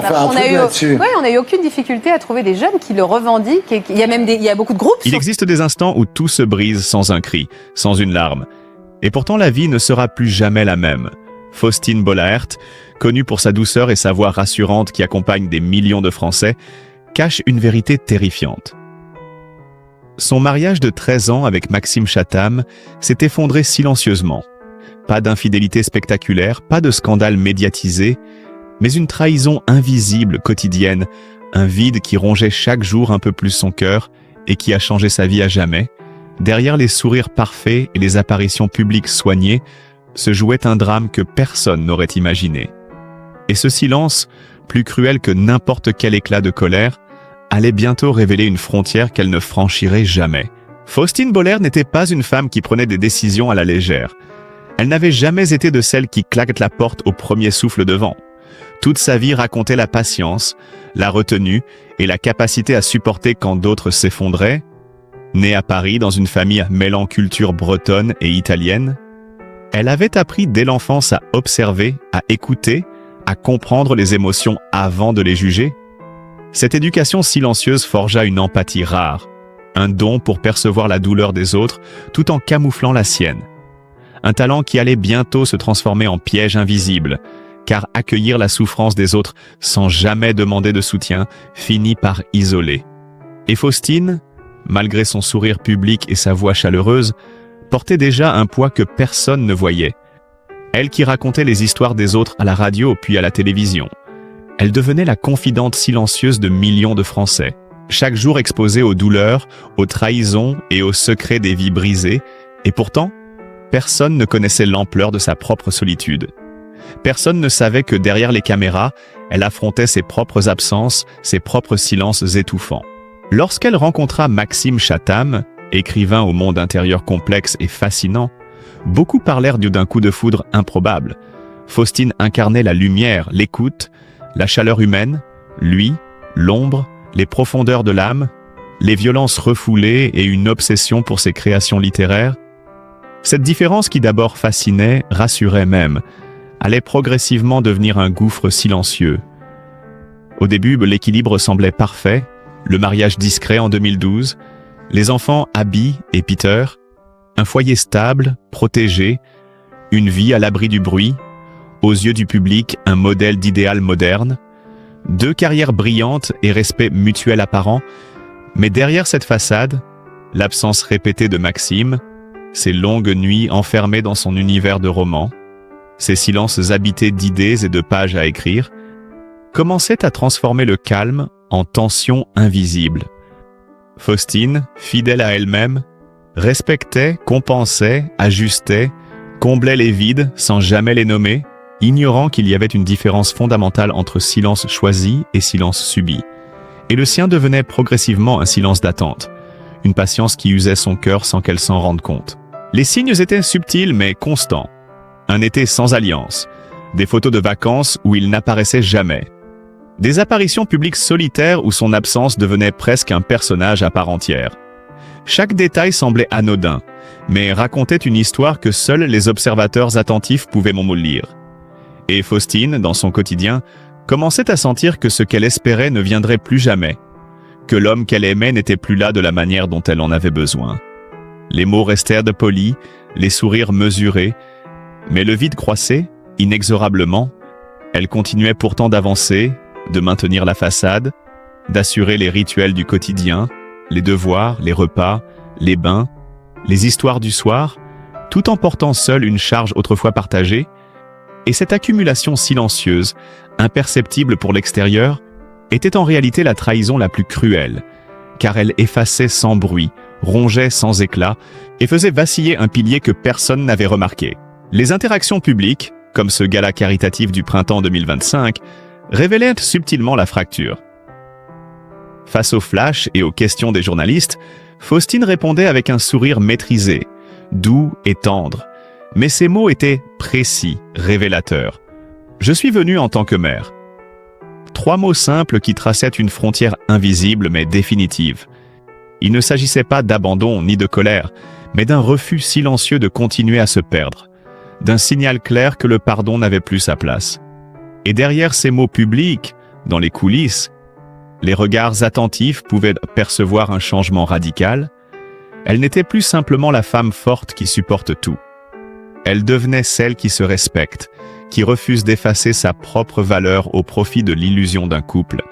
à faire un truc là-dessus. On n'a eu aucune difficulté à trouver des jeunes qui le revendiquent. Il y a beaucoup de groupes. Il existe des instants où tout se brise sans un cri, sans une larme. Et pourtant, la vie ne sera plus jamais la même. Faustine Bollaert, connue pour sa douceur et sa voix rassurante qui accompagne des millions de Français, cache une vérité terrifiante. Son mariage de 13 ans avec Maxime Chatham s'est effondré silencieusement. Pas d'infidélité spectaculaire, pas de scandale médiatisé, mais une trahison invisible, quotidienne, un vide qui rongeait chaque jour un peu plus son cœur et qui a changé sa vie à jamais. Derrière les sourires parfaits et les apparitions publiques soignées, se jouait un drame que personne n'aurait imaginé. Et ce silence, plus cruel que n'importe quel éclat de colère, allait bientôt révéler une frontière qu'elle ne franchirait jamais. Faustine Bollaert n'était pas une femme qui prenait des décisions à la légère. Elle n'avait jamais été de celles qui claquent la porte au premier souffle de vent. Toute sa vie racontait la patience, la retenue et la capacité à supporter quand d'autres s'effondraient. Née à Paris dans une famille mêlant culture bretonne et italienne, elle avait appris dès l'enfance à observer, à écouter, à comprendre les émotions avant de les juger. Cette éducation silencieuse forgea une empathie rare, un don pour percevoir la douleur des autres tout en camouflant la sienne. Un talent qui allait bientôt se transformer en piège invisible, car accueillir la souffrance des autres sans jamais demander de soutien finit par isoler. Et Faustine, malgré son sourire public et sa voix chaleureuse, portait déjà un poids que personne ne voyait. Elle qui racontait les histoires des autres à la radio puis à la télévision. Elle devenait la confidente silencieuse de millions de Français, chaque jour exposée aux douleurs, aux trahisons et aux secrets des vies brisées, et pourtant, personne ne connaissait l'ampleur de sa propre solitude. Personne ne savait que derrière les caméras, elle affrontait ses propres absences, ses propres silences étouffants. Lorsqu'elle rencontra Maxime Chatham, écrivain au monde intérieur complexe et fascinant, beaucoup parlèrent d'un coup de foudre improbable. Faustine incarnait la lumière, l'écoute, la chaleur humaine, lui, l'ombre, les profondeurs de l'âme, les violences refoulées et une obsession pour ses créations littéraires. Cette différence qui d'abord fascinait, rassurait même, allait progressivement devenir un gouffre silencieux. Au début, l'équilibre semblait parfait, le mariage discret en 2012, les enfants Abby et Peter, un foyer stable, protégé, une vie à l'abri du bruit, aux yeux du public un modèle d'idéal moderne, 2 carrières brillantes et respect mutuel apparent, mais derrière cette façade, l'absence répétée de Maxime, ses longues nuits enfermées dans son univers de romans, ses silences habités d'idées et de pages à écrire, commençaient à transformer le calme en tension invisible. Faustine, fidèle à elle-même, respectait, compensait, ajustait, comblait les vides sans jamais les nommer, ignorant qu'il y avait une différence fondamentale entre silence choisi et silence subi. Et le sien devenait progressivement un silence d'attente, une patience qui usait son cœur sans qu'elle s'en rende compte. Les signes étaient subtils mais constants. Un été sans alliance, des photos de vacances où il n'apparaissait jamais, des apparitions publiques solitaires où son absence devenait presque un personnage à part entière. Chaque détail semblait anodin, mais racontait une histoire que seuls les observateurs attentifs pouvaient lire. Et Faustine, dans son quotidien, commençait à sentir que ce qu'elle espérait ne viendrait plus jamais, que l'homme qu'elle aimait n'était plus là de la manière dont elle en avait besoin. Les mots restèrent de polis, les sourires mesurés, mais le vide croissait, inexorablement. Elle continuait pourtant d'avancer, de maintenir la façade, d'assurer les rituels du quotidien, les devoirs, les repas, les bains, les histoires du soir, tout en portant seule une charge autrefois partagée. Et cette accumulation silencieuse, imperceptible pour l'extérieur, était en réalité la trahison la plus cruelle, car elle effaçait sans bruit, rongeait sans éclat et faisait vaciller un pilier que personne n'avait remarqué. Les interactions publiques, comme ce gala caritatif du printemps 2025, révélaient subtilement la fracture. Face aux flashs et aux questions des journalistes, Faustine répondait avec un sourire maîtrisé, doux et tendre, mais ses mots étaient précis, révélateurs. « Je suis venu en tant que mère ». 3 mots simples qui traçaient une frontière invisible mais définitive. Il ne s'agissait pas d'abandon ni de colère, mais d'un refus silencieux de continuer à se perdre, d'un signal clair que le pardon n'avait plus sa place. Et derrière ces mots publics, dans les coulisses, les regards attentifs pouvaient percevoir un changement radical. Elle n'était plus simplement la femme forte qui supporte tout. Elle devenait celle qui se respecte, qui refuse d'effacer sa propre valeur au profit de l'illusion d'un couple.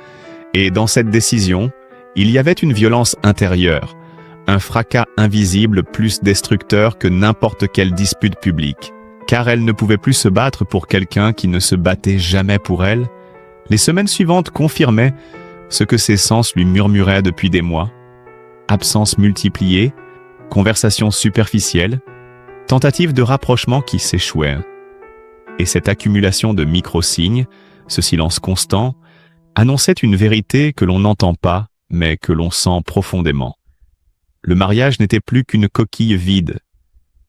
Et dans cette décision, il y avait une violence intérieure, un fracas invisible plus destructeur que n'importe quelle dispute publique. Car elle ne pouvait plus se battre pour quelqu'un qui ne se battait jamais pour elle. Les semaines suivantes confirmaient ce que ses sens lui murmuraient depuis des mois. Absence multipliée, conversations superficielles, tentatives de rapprochement qui s'échouaient. Et cette accumulation de micro-signes, ce silence constant, annonçait une vérité que l'on n'entend pas, mais que l'on sent profondément. Le mariage n'était plus qu'une coquille vide,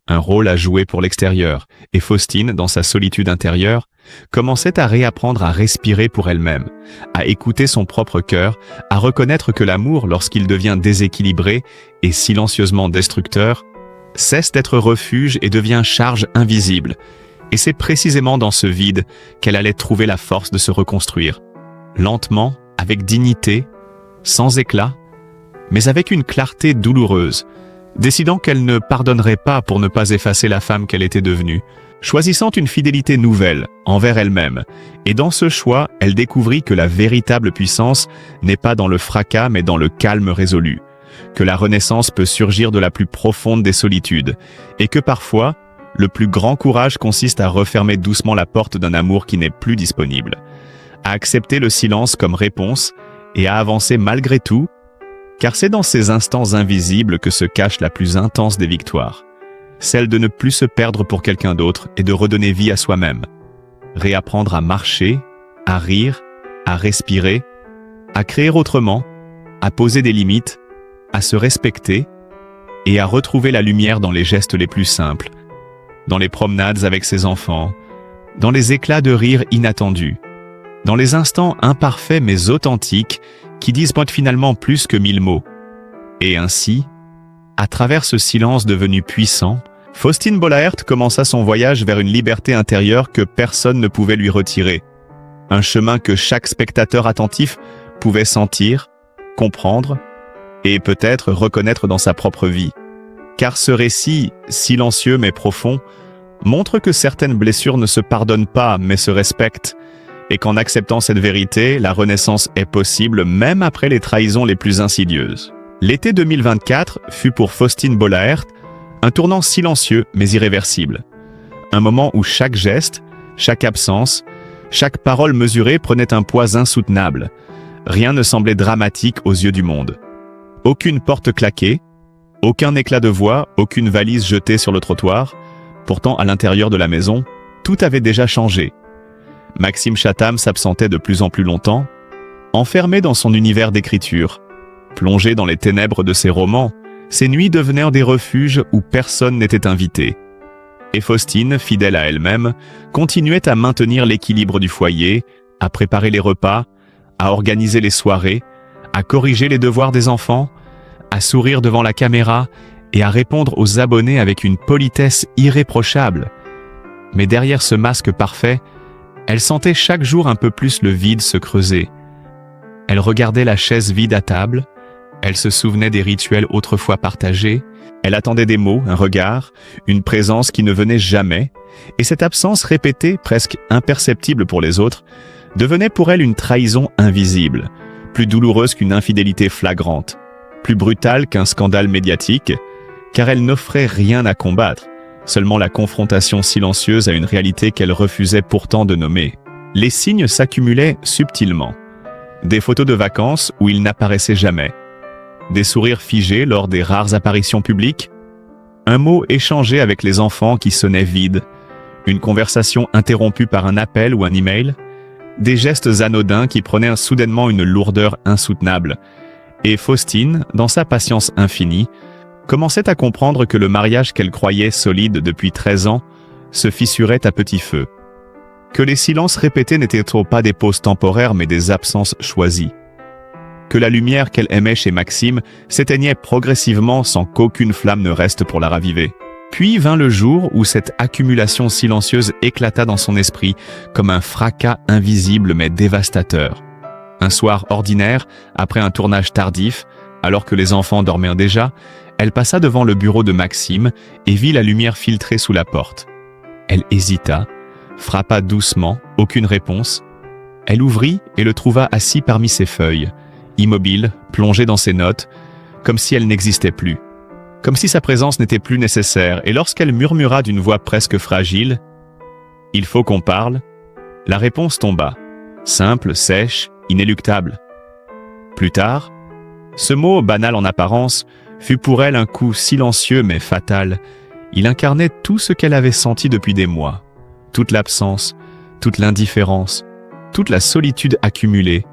un rôle à jouer pour l'extérieur, et Faustine, dans sa solitude intérieure, commençait à réapprendre à respirer pour elle-même, à écouter son propre cœur, à reconnaître que l'amour, lorsqu'il devient déséquilibré et silencieusement destructeur, cesse d'être refuge et devient charge invisible. Et c'est précisément dans ce vide qu'elle allait trouver la force de se reconstruire. Lentement, avec dignité, sans éclat, mais avec une clarté douloureuse, décidant qu'elle ne pardonnerait pas pour ne pas effacer la femme qu'elle était devenue, choisissant une fidélité nouvelle envers elle-même. Et dans ce choix, elle découvrit que la véritable puissance n'est pas dans le fracas mais dans le calme résolu, que la renaissance peut surgir de la plus profonde des solitudes, et que parfois, le plus grand courage consiste à refermer doucement la porte d'un amour qui n'est plus disponible, à accepter le silence comme réponse et à avancer malgré tout, car c'est dans ces instants invisibles que se cache la plus intense des victoires, celle de ne plus se perdre pour quelqu'un d'autre et de redonner vie à soi-même, réapprendre à marcher, à rire, à respirer, à créer autrement, à poser des limites, à se respecter et à retrouver la lumière dans les gestes les plus simples, dans les promenades avec ses enfants, dans les éclats de rire inattendus, dans les instants imparfaits mais authentiques qui disent finalement plus que 1000 mots. Et ainsi, à travers ce silence devenu puissant, Faustine Bollaert commença son voyage vers une liberté intérieure que personne ne pouvait lui retirer. Un chemin que chaque spectateur attentif pouvait sentir, comprendre et peut-être reconnaître dans sa propre vie. Car ce récit, silencieux mais profond, montre que certaines blessures ne se pardonnent pas mais se respectent, et qu'en acceptant cette vérité, la renaissance est possible même après les trahisons les plus insidieuses. L'été 2024 fut pour Faustine Bollaert un tournant silencieux mais irréversible. Un moment où chaque geste, chaque absence, chaque parole mesurée prenait un poids insoutenable. Rien ne semblait dramatique aux yeux du monde. Aucune porte claquée, aucun éclat de voix, aucune valise jetée sur le trottoir. Pourtant, à l'intérieur de la maison, tout avait déjà changé. Maxime Chatham s'absentait de plus en plus longtemps, enfermé dans son univers d'écriture. Plongé dans les ténèbres de ses romans, ses nuits devenaient des refuges où personne n'était invité. Et Faustine, fidèle à elle-même, continuait à maintenir l'équilibre du foyer, à préparer les repas, à organiser les soirées, à corriger les devoirs des enfants, à sourire devant la caméra et à répondre aux abonnés avec une politesse irréprochable. Mais derrière ce masque parfait, elle sentait chaque jour un peu plus le vide se creuser. Elle regardait la chaise vide à table, elle se souvenait des rituels autrefois partagés, elle attendait des mots, un regard, une présence qui ne venait jamais, et cette absence répétée, presque imperceptible pour les autres, devenait pour elle une trahison invisible, plus douloureuse qu'une infidélité flagrante, plus brutale qu'un scandale médiatique, car elle n'offrait rien à combattre, seulement la confrontation silencieuse à une réalité qu'elle refusait pourtant de nommer. Les signes s'accumulaient subtilement. Des photos de vacances où il n'apparaissait jamais, des sourires figés lors des rares apparitions publiques, un mot échangé avec les enfants qui sonnait vide, une conversation interrompue par un appel ou un email, des gestes anodins qui prenaient soudainement une lourdeur insoutenable. Et Faustine, dans sa patience infinie, commençait à comprendre que le mariage qu'elle croyait solide depuis 13 ans se fissurait à petit feu. Que les silences répétés n'étaient pas des pauses temporaires mais des absences choisies. Que la lumière qu'elle aimait chez Maxime s'éteignait progressivement sans qu'aucune flamme ne reste pour la raviver. Puis vint le jour où cette accumulation silencieuse éclata dans son esprit comme un fracas invisible mais dévastateur. Un soir ordinaire, après un tournage tardif, alors que les enfants dormaient déjà, elle passa devant le bureau de Maxime et vit la lumière filtrer sous la porte. Elle hésita, frappa doucement, aucune réponse. Elle ouvrit et le trouva assis parmi ses feuilles, immobile, plongé dans ses notes, comme si elle n'existait plus, comme si sa présence n'était plus nécessaire, et lorsqu'elle murmura d'une voix presque fragile « Il faut qu'on parle », la réponse tomba, simple, sèche, inéluctable. Plus tard, ce mot, banal en apparence, fut pour elle un coup silencieux mais fatal. Il incarnait tout ce qu'elle avait senti depuis des mois, toute l'absence, toute l'indifférence, toute la solitude accumulée.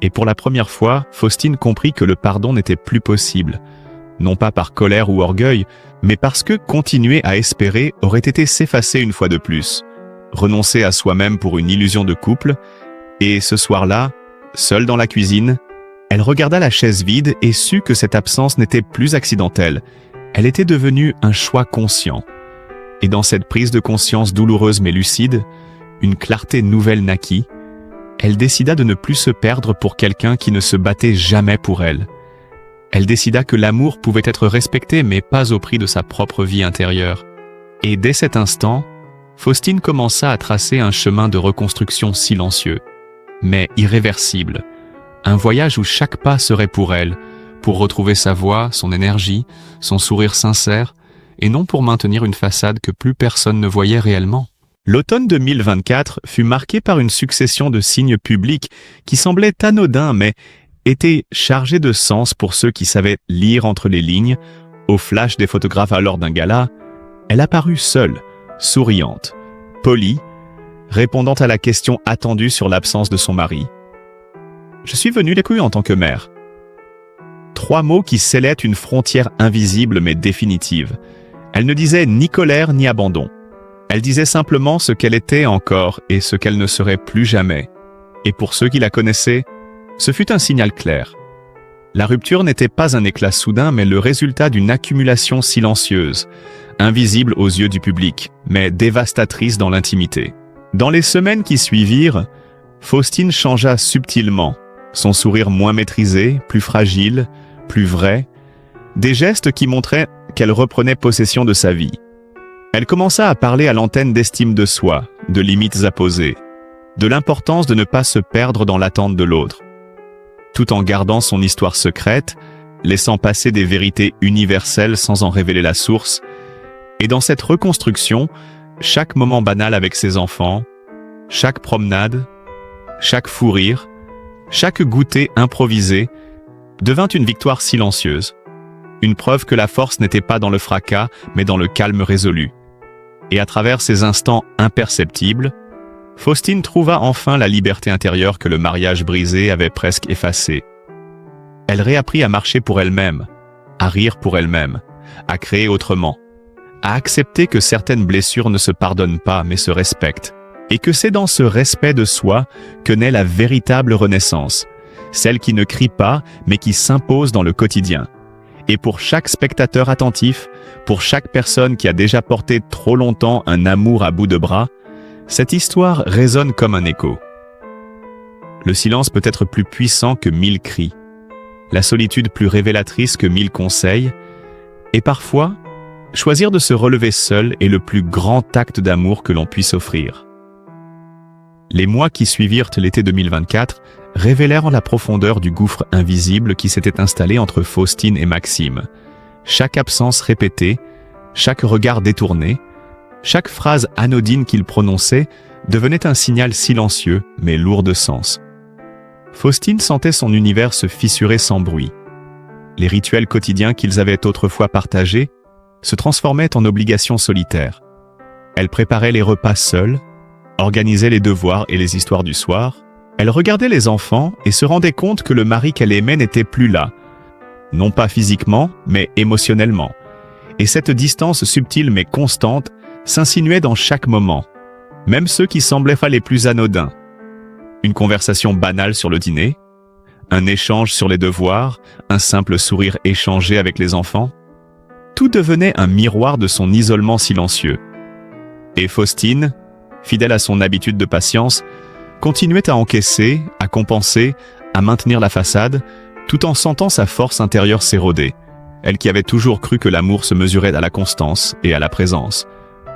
Et pour la première fois, Faustine comprit que le pardon n'était plus possible, non pas par colère ou orgueil, mais parce que continuer à espérer aurait été s'effacer une fois de plus, renoncer à soi-même pour une illusion de couple, et ce soir-là, seule dans la cuisine, elle regarda la chaise vide et sut que cette absence n'était plus accidentelle, elle était devenue un choix conscient. Et dans cette prise de conscience douloureuse mais lucide, une clarté nouvelle naquit. Elle décida de ne plus se perdre pour quelqu'un qui ne se battait jamais pour elle. Elle décida que l'amour pouvait être respecté mais pas au prix de sa propre vie intérieure. Et dès cet instant, Faustine commença à tracer un chemin de reconstruction silencieux, mais irréversible. Un voyage où chaque pas serait pour elle, pour retrouver sa voix, son énergie, son sourire sincère, et non pour maintenir une façade que plus personne ne voyait réellement. L'automne 2024 fut marqué par une succession de signes publics qui semblaient anodins mais étaient chargés de sens pour ceux qui savaient lire entre les lignes. Au flash des photographes lors d'un gala, elle apparut seule, souriante, polie, répondant à la question attendue sur l'absence de son mari. « Je suis venue l'écouter en tant que mère. » 3 mots qui scellaient une frontière invisible mais définitive. Elle ne disait ni colère ni abandon. Elle disait simplement ce qu'elle était encore et ce qu'elle ne serait plus jamais. Et pour ceux qui la connaissaient, ce fut un signal clair. La rupture n'était pas un éclat soudain, mais le résultat d'une accumulation silencieuse, invisible aux yeux du public, mais dévastatrice dans l'intimité. Dans les semaines qui suivirent, Faustine changea subtilement, son sourire moins maîtrisé, plus fragile, plus vrai, des gestes qui montraient qu'elle reprenait possession de sa vie. Elle commença à parler à l'antenne d'estime de soi, de limites à poser, de l'importance de ne pas se perdre dans l'attente de l'autre, tout en gardant son histoire secrète, laissant passer des vérités universelles sans en révéler la source. Et dans cette reconstruction, chaque moment banal avec ses enfants, chaque promenade, chaque fou rire, chaque goûter improvisé, devint une victoire silencieuse, une preuve que la force n'était pas dans le fracas, mais dans le calme résolu. Et à travers ces instants imperceptibles, Faustine trouva enfin la liberté intérieure que le mariage brisé avait presque effacée. Elle réapprit à marcher pour elle-même, à rire pour elle-même, à créer autrement, à accepter que certaines blessures ne se pardonnent pas mais se respectent, et que c'est dans ce respect de soi que naît la véritable renaissance, celle qui ne crie pas mais qui s'impose dans le quotidien. Et pour chaque spectateur attentif, pour chaque personne qui a déjà porté trop longtemps un amour à bout de bras, cette histoire résonne comme un écho. Le silence peut être plus puissant que 1000 cris, la solitude plus révélatrice que 1000 conseils, et parfois, choisir de se relever seul est le plus grand acte d'amour que l'on puisse offrir. Les mois qui suivirent l'été 2024 révélèrent la profondeur du gouffre invisible qui s'était installé entre Faustine et Maxime. Chaque absence répétée, chaque regard détourné, chaque phrase anodine qu'il prononçait devenait un signal silencieux mais lourd de sens. Faustine sentait son univers se fissurer sans bruit. Les rituels quotidiens qu'ils avaient autrefois partagés se transformaient en obligations solitaires. Elle préparait les repas seule, organisait les devoirs et les histoires du soir. Elle regardait les enfants et se rendait compte que le mari qu'elle aimait n'était plus là, non pas physiquement, mais émotionnellement. Et cette distance subtile mais constante s'insinuait dans chaque moment, même ceux qui semblaient les plus anodins. Une conversation banale sur le dîner, un échange sur les devoirs, un simple sourire échangé avec les enfants. Tout devenait un miroir de son isolement silencieux. Et Faustine, fidèle à son habitude de patience, continuait à encaisser, à compenser, à maintenir la façade, tout en sentant sa force intérieure s'éroder. Elle qui avait toujours cru que l'amour se mesurait à la constance et à la présence,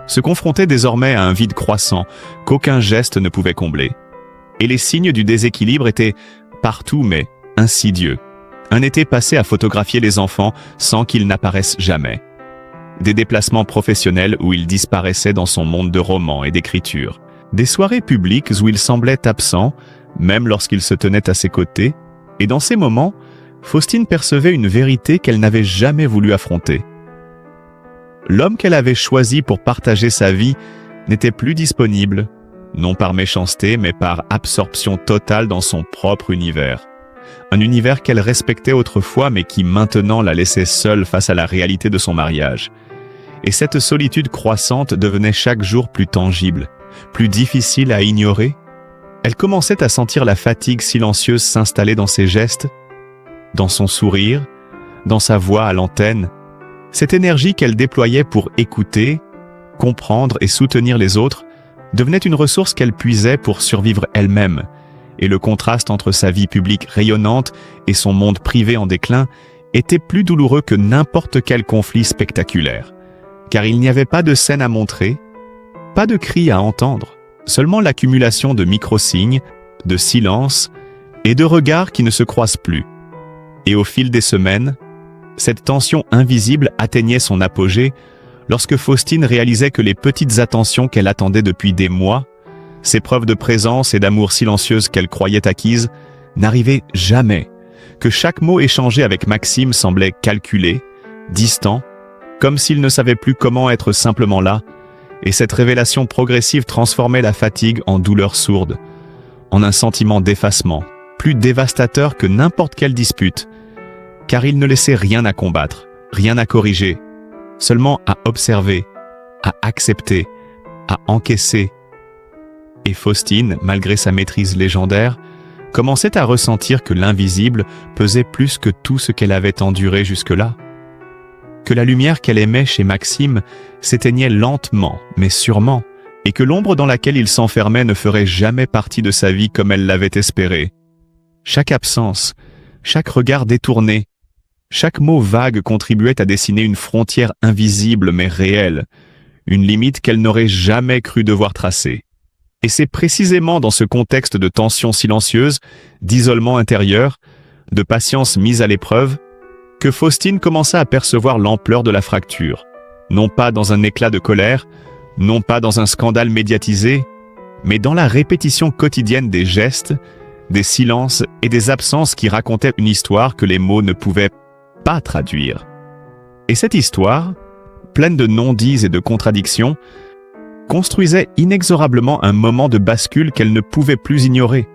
se confrontait désormais à un vide croissant qu'aucun geste ne pouvait combler. Et les signes du déséquilibre étaient partout mais insidieux. Un été passé à photographier les enfants sans qu'ils n'apparaissent jamais. Des déplacements professionnels où il disparaissait dans son monde de romans et d'écriture. Des soirées publiques où il semblait absent, même lorsqu'il se tenait à ses côtés. Et dans ces moments, Faustine percevait une vérité qu'elle n'avait jamais voulu affronter. L'homme qu'elle avait choisi pour partager sa vie n'était plus disponible, non par méchanceté, mais par absorption totale dans son propre univers. Un univers qu'elle respectait autrefois, mais qui maintenant la laissait seule face à la réalité de son mariage. Et cette solitude croissante devenait chaque jour plus tangible, plus difficile à ignorer. Elle commençait à sentir la fatigue silencieuse s'installer dans ses gestes, dans son sourire, dans sa voix à l'antenne. Cette énergie qu'elle déployait pour écouter, comprendre et soutenir les autres devenait une ressource qu'elle puisait pour survivre elle-même. Et le contraste entre sa vie publique rayonnante et son monde privé en déclin était plus douloureux que n'importe quel conflit spectaculaire. Car il n'y avait pas de scène à montrer, pas de cris à entendre, seulement l'accumulation de micro-signes, de silences et de regards qui ne se croisent plus. Et au fil des semaines, cette tension invisible atteignait son apogée lorsque Faustine réalisait que les petites attentions qu'elle attendait depuis des mois, ces preuves de présence et d'amour silencieuses qu'elle croyait acquises, n'arrivaient jamais, que chaque mot échangé avec Maxime semblait calculé, distant, comme s'il ne savait plus comment être simplement là, et cette révélation progressive transformait la fatigue en douleur sourde, en un sentiment d'effacement, plus dévastateur que n'importe quelle dispute, car il ne laissait rien à combattre, rien à corriger, seulement à observer, à accepter, à encaisser. Et Faustine, malgré sa maîtrise légendaire, commençait à ressentir que l'invisible pesait plus que tout ce qu'elle avait enduré jusque-là. Que la lumière qu'elle aimait chez Maxime s'éteignait lentement, mais sûrement, et que l'ombre dans laquelle il s'enfermait ne ferait jamais partie de sa vie comme elle l'avait espéré. Chaque absence, chaque regard détourné, chaque mot vague contribuait à dessiner une frontière invisible mais réelle, une limite qu'elle n'aurait jamais cru devoir tracer. Et c'est précisément dans ce contexte de tension silencieuse, d'isolement intérieur, de patience mise à l'épreuve, que Faustine commença à percevoir l'ampleur de la fracture, non pas dans un éclat de colère, non pas dans un scandale médiatisé, mais dans la répétition quotidienne des gestes, des silences et des absences qui racontaient une histoire que les mots ne pouvaient pas traduire. Et cette histoire, pleine de non-dits et de contradictions, construisait inexorablement un moment de bascule qu'elle ne pouvait plus ignorer.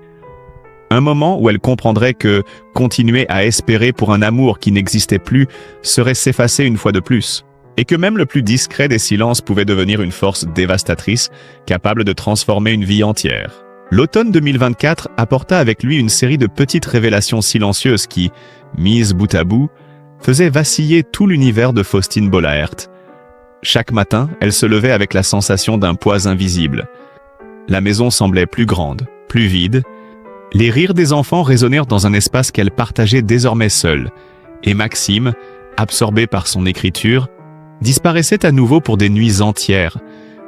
Un moment où elle comprendrait que continuer à espérer pour un amour qui n'existait plus serait s'effacer une fois de plus, et que même le plus discret des silences pouvait devenir une force dévastatrice, capable de transformer une vie entière. L'automne 2024 apporta avec lui une série de petites révélations silencieuses qui, mises bout à bout, faisaient vaciller tout l'univers de Faustine Bollaert. Chaque matin, elle se levait avec la sensation d'un poids invisible. La maison semblait plus grande, plus vide. Les rires des enfants résonnèrent dans un espace qu'elle partageait désormais seule, et Maxime, absorbé par son écriture, disparaissait à nouveau pour des nuits entières,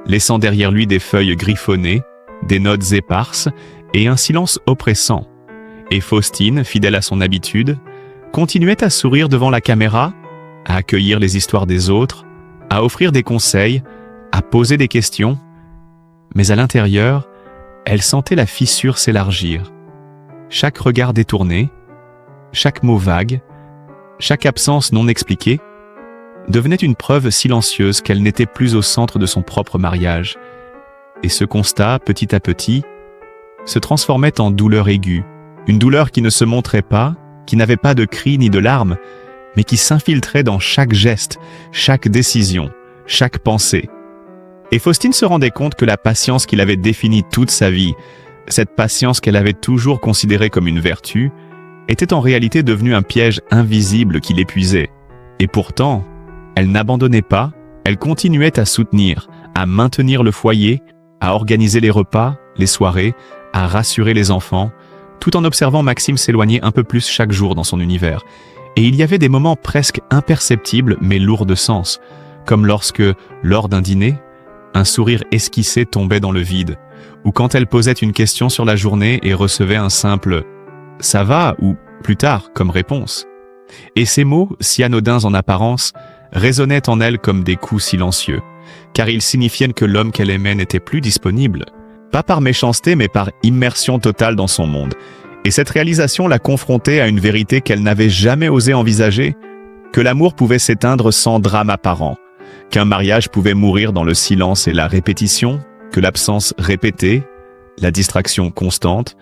laissant derrière lui des feuilles griffonnées, des notes éparses et un silence oppressant. Et Faustine, fidèle à son habitude, continuait à sourire devant la caméra, à accueillir les histoires des autres, à offrir des conseils, à poser des questions. Mais à l'intérieur, elle sentait la fissure s'élargir. Chaque regard détourné, chaque mot vague, chaque absence non expliquée, devenait une preuve silencieuse qu'elle n'était plus au centre de son propre mariage. Et ce constat, petit à petit, se transformait en douleur aiguë, une douleur qui ne se montrait pas, qui n'avait pas de cris ni de larmes, mais qui s'infiltrait dans chaque geste, chaque décision, chaque pensée. Et Faustine se rendait compte que la patience qu'il avait définie toute sa vie, cette patience qu'elle avait toujours considérée comme une vertu, était en réalité devenue un piège invisible qui l'épuisait. Et pourtant, elle n'abandonnait pas, elle continuait à soutenir, à maintenir le foyer, à organiser les repas, les soirées, à rassurer les enfants, tout en observant Maxime s'éloigner un peu plus chaque jour dans son univers. Et il y avait des moments presque imperceptibles mais lourds de sens, comme lorsque, lors d'un dîner, un sourire esquissé tombait dans le vide, ou quand elle posait une question sur la journée et recevait un simple « ça va » ou « plus tard » comme réponse. Et ces mots, si anodins en apparence, résonnaient en elle comme des coups silencieux, car ils signifiaient que l'homme qu'elle aimait n'était plus disponible, pas par méchanceté mais par immersion totale dans son monde. Et cette réalisation l'a confrontée à une vérité qu'elle n'avait jamais osé envisager, que l'amour pouvait s'éteindre sans drame apparent, qu'un mariage pouvait mourir dans le silence et la répétition, que l'absence répétée, la distraction constante,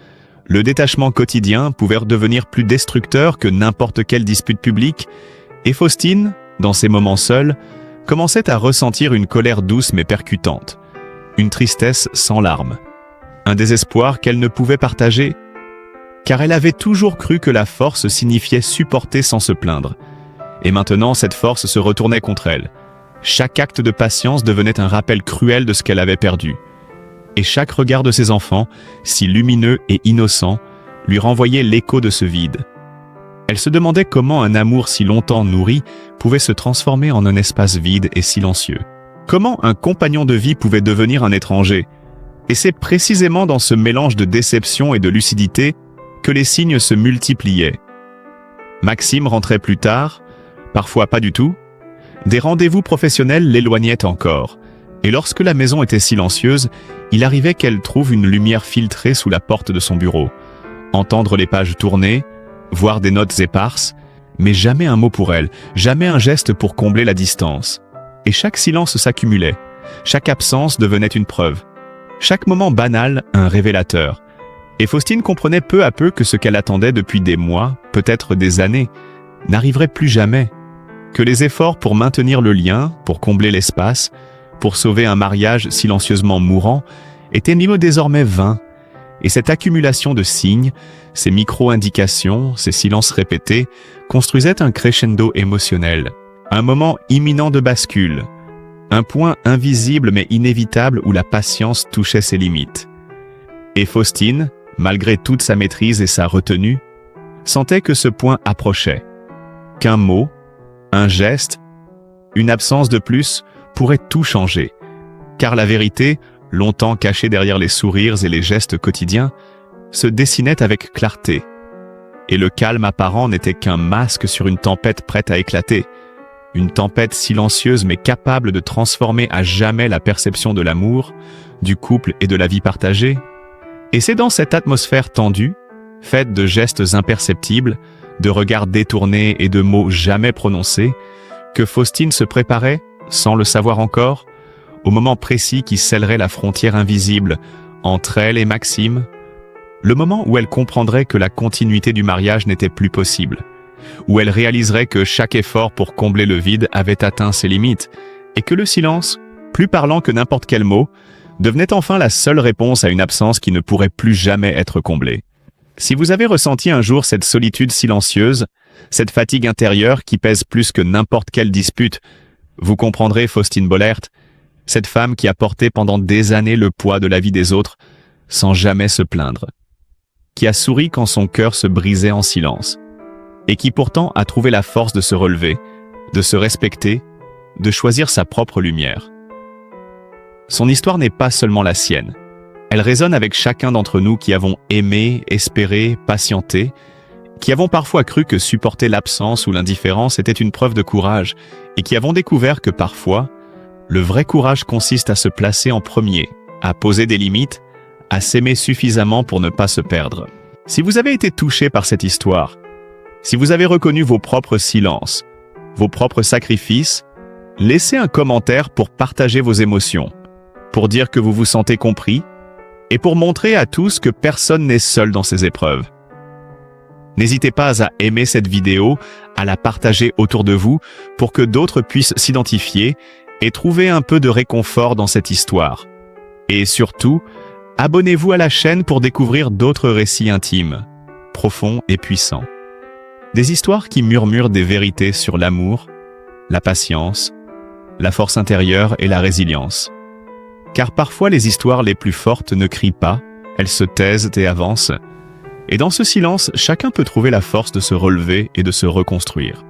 le détachement quotidien pouvaient devenir plus destructeurs que n'importe quelle dispute publique, et Faustine, dans ces moments seuls, commençait à ressentir une colère douce mais percutante, une tristesse sans larmes, un désespoir qu'elle ne pouvait partager, car elle avait toujours cru que la force signifiait supporter sans se plaindre. Et maintenant, cette force se retournait contre elle. Chaque acte de patience devenait un rappel cruel de ce qu'elle avait perdu. Et chaque regard de ses enfants, si lumineux et innocent, lui renvoyait l'écho de ce vide. Elle se demandait comment un amour si longtemps nourri pouvait se transformer en un espace vide et silencieux. Comment un compagnon de vie pouvait devenir un étranger? Et c'est précisément dans ce mélange de déception et de lucidité que les signes se multipliaient. Maxime rentrait plus tard, parfois pas du tout. Des rendez-vous professionnels l'éloignaient encore. Et lorsque la maison était silencieuse, il arrivait qu'elle trouve une lumière filtrée sous la porte de son bureau. Entendre les pages tourner, voir des notes éparses, mais jamais un mot pour elle, jamais un geste pour combler la distance. Et chaque silence s'accumulait, chaque absence devenait une preuve, chaque moment banal un révélateur. Et Faustine comprenait peu à peu que ce qu'elle attendait depuis des mois, peut-être des années, n'arriverait plus jamais, que les efforts pour maintenir le lien, pour combler l'espace, pour sauver un mariage silencieusement mourant, étaient désormais vains. Et cette accumulation de signes, ces micro-indications, ces silences répétés, construisaient un crescendo émotionnel, un moment imminent de bascule, un point invisible mais inévitable où la patience touchait ses limites. Et Faustine, malgré toute sa maîtrise et sa retenue, sentait que ce point approchait, qu'un mot, un geste, une absence de plus pourrait tout changer, car la vérité, longtemps cachée derrière les sourires et les gestes quotidiens, se dessinait avec clarté. Et le calme apparent n'était qu'un masque sur une tempête prête à éclater, une tempête silencieuse mais capable de transformer à jamais la perception de l'amour, du couple et de la vie partagée. Et c'est dans cette atmosphère tendue, faite de gestes imperceptibles, de regards détournés et de mots jamais prononcés, que Faustine se préparait, sans le savoir encore, au moment précis qui scellerait la frontière invisible entre elle et Maxime, le moment où elle comprendrait que la continuité du mariage n'était plus possible, où elle réaliserait que chaque effort pour combler le vide avait atteint ses limites, et que le silence, plus parlant que n'importe quel mot, devenait enfin la seule réponse à une absence qui ne pourrait plus jamais être comblée. Si vous avez ressenti un jour cette solitude silencieuse, cette fatigue intérieure qui pèse plus que n'importe quelle dispute, vous comprendrez Faustine Bollaert, cette femme qui a porté pendant des années le poids de la vie des autres, sans jamais se plaindre, qui a souri quand son cœur se brisait en silence, et qui pourtant a trouvé la force de se relever, de se respecter, de choisir sa propre lumière. Son histoire n'est pas seulement la sienne. Elle résonne avec chacun d'entre nous qui avons aimé, espéré, patienté, qui avons parfois cru que supporter l'absence ou l'indifférence était une preuve de courage, et qui avons découvert que parfois, le vrai courage consiste à se placer en premier, à poser des limites, à s'aimer suffisamment pour ne pas se perdre. Si vous avez été touché par cette histoire, si vous avez reconnu vos propres silences, vos propres sacrifices, laissez un commentaire pour partager vos émotions, pour dire que vous vous sentez compris, et pour montrer à tous que personne n'est seul dans ces épreuves. N'hésitez pas à aimer cette vidéo, à la partager autour de vous pour que d'autres puissent s'identifier et trouver un peu de réconfort dans cette histoire. Et surtout, abonnez-vous à la chaîne pour découvrir d'autres récits intimes, profonds et puissants. Des histoires qui murmurent des vérités sur l'amour, la patience, la force intérieure et la résilience. Car parfois les histoires les plus fortes ne crient pas, elles se taisent et avancent. Et dans ce silence, chacun peut trouver la force de se relever et de se reconstruire.